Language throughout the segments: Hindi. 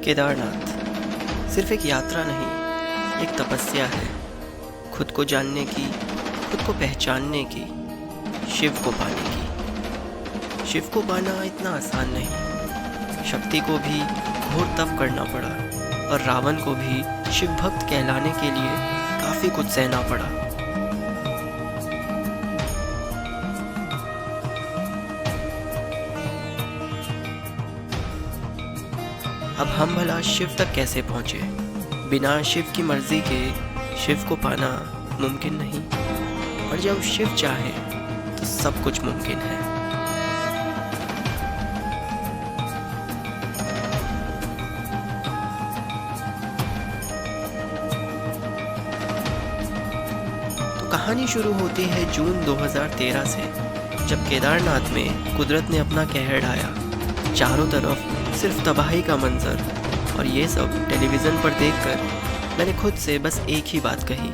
केदारनाथ सिर्फ एक यात्रा नहीं, एक तपस्या है। खुद को जानने की, खुद को पहचानने की, शिव को पाने की। शिव को पाना इतना आसान नहीं। शक्ति को भी घोर तप करना पड़ा और रावण को भी शिव भक्त कहलाने के लिए काफी कुछ सहना पड़ा। अब हम भला शिव तक कैसे पहुंचे? बिना शिव की मर्जी के शिव को पाना मुमकिन नहीं, और जब शिव चाहे तो सब कुछ मुमकिन है। तो कहानी शुरू होती है जून 2013 से, जब केदारनाथ में कुदरत ने अपना कहर ढाया। चारों तरफ सिर्फ तबाही का मंजर, और ये सब टेलीविज़न पर देखकर मैंने खुद से बस एक ही बात कही,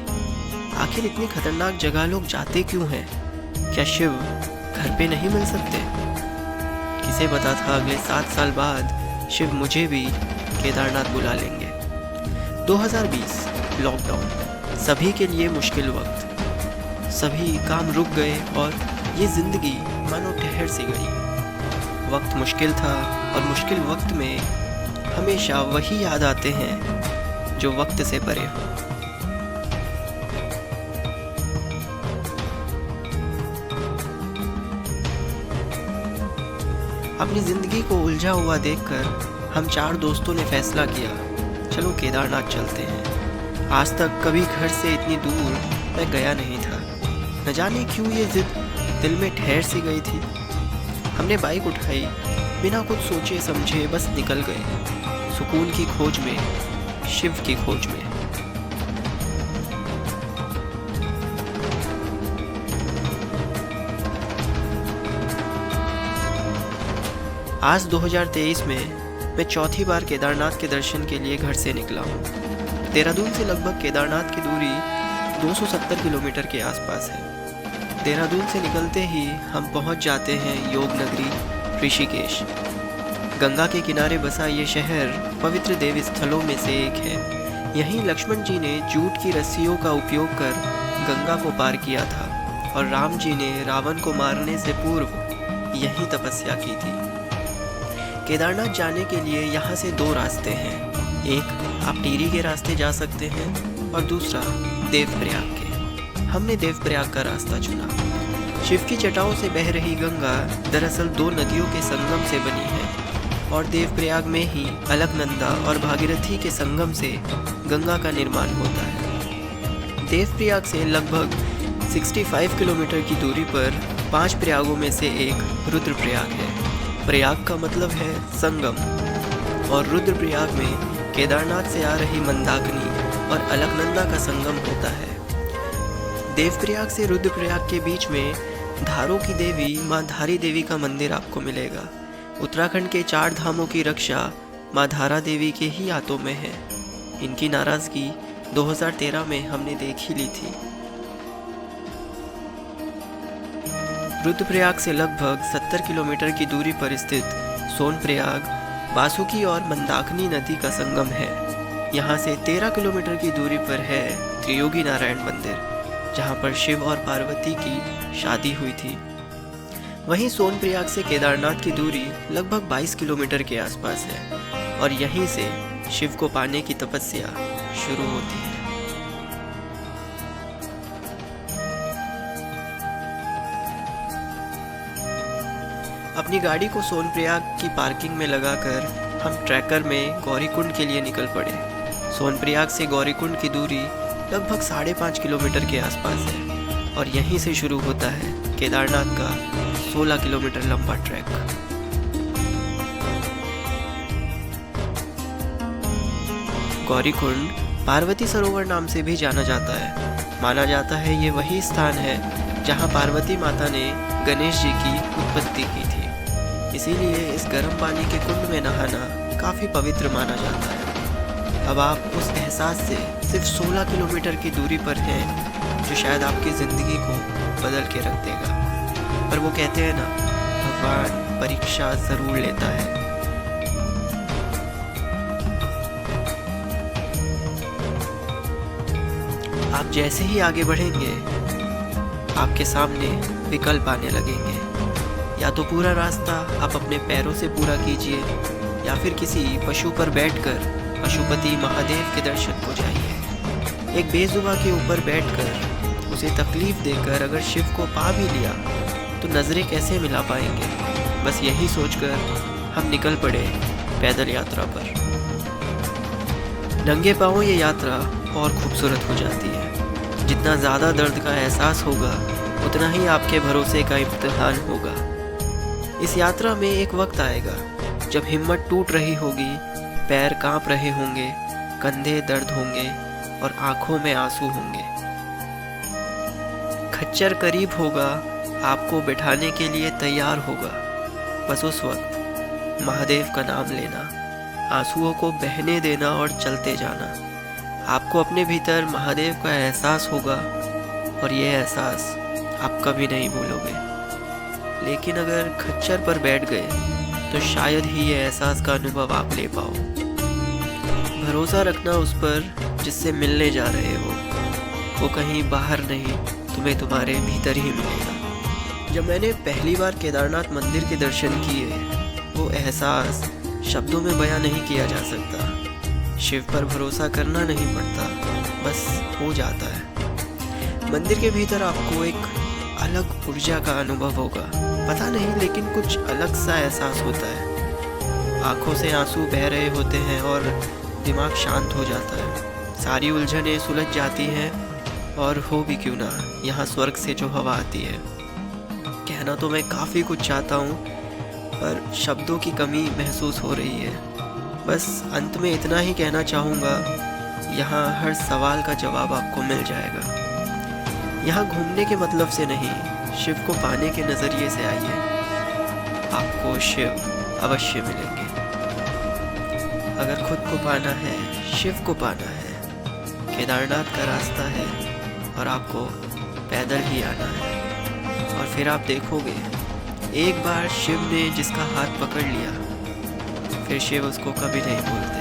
आखिर इतनी खतरनाक जगह लोग जाते क्यों हैं? क्या शिव घर पे नहीं मिल सकते? किसे पता था अगले 7 साल बाद शिव मुझे भी केदारनाथ बुला लेंगे। 2020 लॉकडाउन, सभी के लिए मुश्किल वक्त। सभी काम रुक गए और ये ज़िंदगी मानो ठहर सी गई। वक्त मुश्किल था, और मुश्किल वक्त में हमेशा वही याद आते हैं जो वक्त से परे हो। अपनी जिंदगी को उलझा हुआ देखकर हम 4 दोस्तों ने फैसला किया, चलो केदारनाथ चलते हैं। आज तक कभी घर से इतनी दूर मैं गया नहीं था। न जाने क्यों ये जिद दिल में ठहर सी गई थी। हमने बाइक उठाई, बिना कुछ सोचे समझे बस निकल गए, सुकून की खोज में, शिव की खोज में। आज 2023 में मैं चौथी बार केदारनाथ के दर्शन के लिए घर से निकला हूँ। देहरादून से लगभग केदारनाथ की दूरी 270 किलोमीटर के आसपास है। देहरादून से निकलते ही हम पहुँच जाते हैं योग नगरी ऋषिकेश। गंगा के किनारे बसा ये शहर पवित्र देवी स्थलों में से एक है। यहीं लक्ष्मण जी ने जूट की रस्सियों का उपयोग कर गंगा को पार किया था, और राम जी ने रावण को मारने से पूर्व यहीं तपस्या की थी। केदारनाथ जाने के लिए यहाँ से 2 रास्ते हैं। एक आप टिहरी के रास्ते जा सकते हैं, और दूसरा देवप्रयाग के। हमने देवप्रयाग का रास्ता चुना। शिव की जटाओं से बह रही गंगा दरअसल 2 नदियों के संगम से बनी है, और देवप्रयाग में ही अलकनंदा और भागीरथी के संगम से गंगा का निर्माण होता है। देवप्रयाग से लगभग 65 किलोमीटर की दूरी पर 5 प्रयागों में से एक रुद्रप्रयाग है। प्रयाग का मतलब है संगम, और रुद्रप्रयाग में केदारनाथ से आ रही मंदाकिनी और अलकनंदा का संगम होता है। देवप्रयाग से रुद्रप्रयाग के बीच में धारों की देवी माँ धारी देवी का मंदिर आपको मिलेगा। उत्तराखंड के 4 धामों की रक्षा माँ धारा देवी के ही हाथों में है। इनकी नाराजगी 2013 में हमने देख ही ली थी। रुद्रप्रयाग से लगभग 70 किलोमीटर की दूरी पर स्थित सोनप्रयाग बासुकी और मंदाकिनी नदी का संगम है। यहाँ से 13 किलोमीटर की दूरी पर है त्रियोगी नारायण मंदिर, जहाँ पर शिव और पार्वती की शादी हुई थी। वहीं सोनप्रयाग से केदारनाथ की दूरी लगभग 22 किलोमीटर के आसपास है, और यहीं से शिव को पाने की तपस्या शुरू होती है। अपनी गाड़ी को सोनप्रयाग की पार्किंग में लगाकर हम ट्रैकर में गौरीकुंड के लिए निकल पड़े। सोनप्रयाग से गौरीकुंड की दूरी लगभग 5.5 किलोमीटर के आसपास है, और यहीं से शुरू होता है केदारनाथ का 16 किलोमीटर लंबा ट्रैक। गौरीकुंड पार्वती सरोवर नाम से भी जाना जाता है। माना जाता है ये वही स्थान है जहां पार्वती माता ने गणेश जी की उत्पत्ति की थी। इसीलिए इस गर्म पानी के कुंड में नहाना काफ़ी पवित्र माना जाता है। अब आप उस एहसास से सिर्फ 16 किलोमीटर की दूरी पर हैं, जो शायद आपकी ज़िंदगी को बदल के रख देगा। पर वो कहते हैं ना, भगवान परीक्षा ज़रूर लेता है। आप जैसे ही आगे बढ़ेंगे आपके सामने विकल्प आने लगेंगे। या तो पूरा रास्ता आप अपने पैरों से पूरा कीजिए या फिर किसी पशु पर बैठकर पशुपति महादेव के दर्शन को जाइए। एक बेजुबा के ऊपर बैठकर उसे तकलीफ देकर अगर शिव को पा भी लिया तो नज़रें कैसे मिला पाएंगे। बस यही सोचकर हम निकल पड़े पैदल यात्रा पर। नंगे पांवों ये यात्रा और खूबसूरत हो जाती है। जितना ज़्यादा दर्द का एहसास होगा उतना ही आपके भरोसे का इम्तिहान होगा। इस यात्रा में एक वक्त आएगा जब हिम्मत टूट रही होगी, पैर कांप रहे होंगे, कंधे दर्द होंगे और आंखों में आंसू होंगे। खच्चर करीब होगा, आपको बिठाने के लिए तैयार होगा। बस उस वक्त महादेव का नाम लेना, आंसुओं को बहने देना और चलते जाना। आपको अपने भीतर महादेव का एहसास होगा और ये एहसास आप कभी नहीं भूलोगे। लेकिन अगर खच्चर पर बैठ गए तो शायद ही ये एहसास का अनुभव आप ले पाओ। भरोसा रखना उस पर जिससे मिलने जा रहे हो, वो कहीं बाहर नहीं, तुम्हें तुम्हारे भीतर ही मिलेगा। जब मैंने पहली बार केदारनाथ मंदिर के दर्शन किए, वो एहसास शब्दों में बयां नहीं किया जा सकता। शिव पर भरोसा करना नहीं पड़ता, बस हो जाता है। मंदिर के भीतर आपको एक अलग ऊर्जा का अनुभव होगा, पता नहीं लेकिन कुछ अलग सा एहसास होता है। आंखों से आंसू बह रहे होते हैं और दिमाग शांत हो जाता है। सारी उलझनें सुलझ जाती हैं और हो भी क्यों ना, यहाँ स्वर्ग से जो हवा आती है। कहना तो मैं काफ़ी कुछ चाहता हूँ पर शब्दों की कमी महसूस हो रही है। बस अंत में इतना ही कहना चाहूँगा, यहाँ हर सवाल का जवाब आपको मिल जाएगा। यहाँ घूमने के मतलब से नहीं, शिव को पाने के नज़रिए से आइए, आपको शिव अवश्य मिलेंगे। अगर खुद को पाना है, शिव को पाना है, केदारनाथ का रास्ता है और आपको पैदल ही आना है। और फिर आप देखोगे, एक बार शिव ने जिसका हाथ पकड़ लिया, फिर शिव उसको कभी नहीं भूलते।